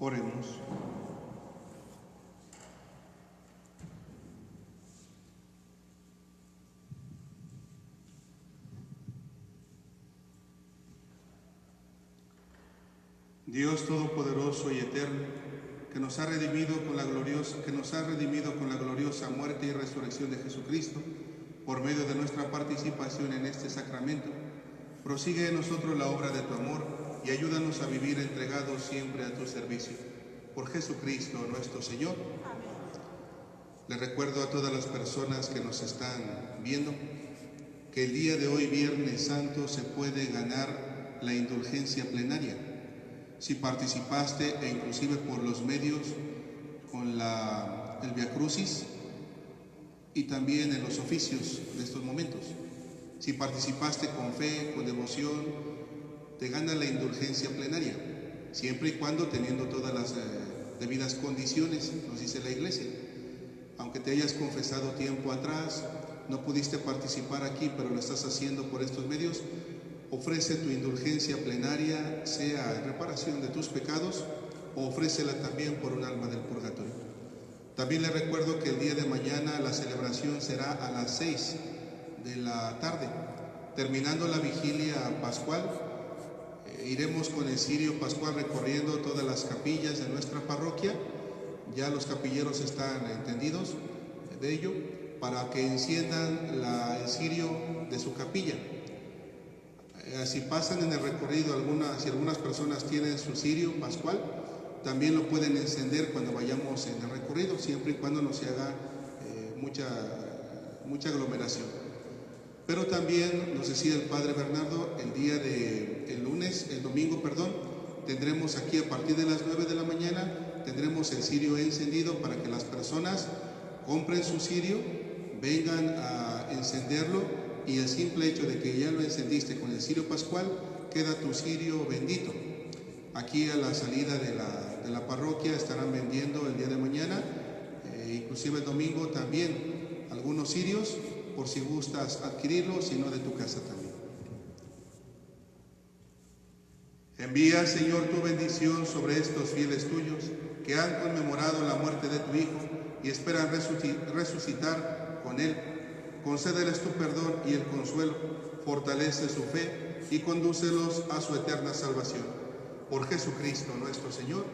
Oremos. Dios todopoderoso y eterno, que nos ha redimido con la gloriosa muerte y resurrección de Jesucristo, por medio de nuestra participación en este sacramento, prosigue en nosotros la obra de tu amor y ayúdanos a vivir entregados siempre a tu servicio. Por Jesucristo nuestro Señor. Amén. Les recuerdo a todas las personas que nos están viendo que el día de hoy, Viernes Santo, se puede ganar la indulgencia plenaria. Si participaste, e inclusive por los medios, con el Via Crucis y también en los oficios de estos momentos. Si participaste con fe, con devoción, te gana la indulgencia plenaria, siempre y cuando teniendo todas las debidas condiciones, nos dice la Iglesia. Aunque te hayas confesado tiempo atrás, no pudiste participar aquí, pero lo estás haciendo por estos medios, ofrece tu indulgencia plenaria, sea en reparación de tus pecados, o ofrécela también por un alma del purgatorio. También les recuerdo que el día de mañana la celebración será a las 6 de la tarde. Terminando la vigilia pascual, iremos con el cirio pascual recorriendo todas las capillas de nuestra parroquia. Ya los capilleros están entendidos de ello, para que enciendan el cirio de su capilla. Si pasan en el recorrido, si algunas personas tienen su cirio pascual, también lo pueden encender cuando vayamos en el recorrido, siempre y cuando no se haga mucha aglomeración. Pero también, nos decía el Padre Bernardo, el domingo, tendremos aquí a partir de las 9 de la mañana, tendremos el cirio encendido para que las personas compren su cirio, vengan a encenderlo, y el simple hecho de que ya lo encendiste con el cirio pascual, queda tu cirio bendito. Aquí a la salida de la parroquia estarán vendiendo el día de mañana, inclusive el domingo también, algunos cirios, por si gustas adquirirlos, sino de tu casa también. Envía, Señor, tu bendición sobre estos fieles tuyos, que han conmemorado la muerte de tu Hijo y esperan resucitar con él. Concédeles tu perdón y el consuelo, fortalece su fe y condúcelos a su eterna salvación. Por Jesucristo nuestro Señor.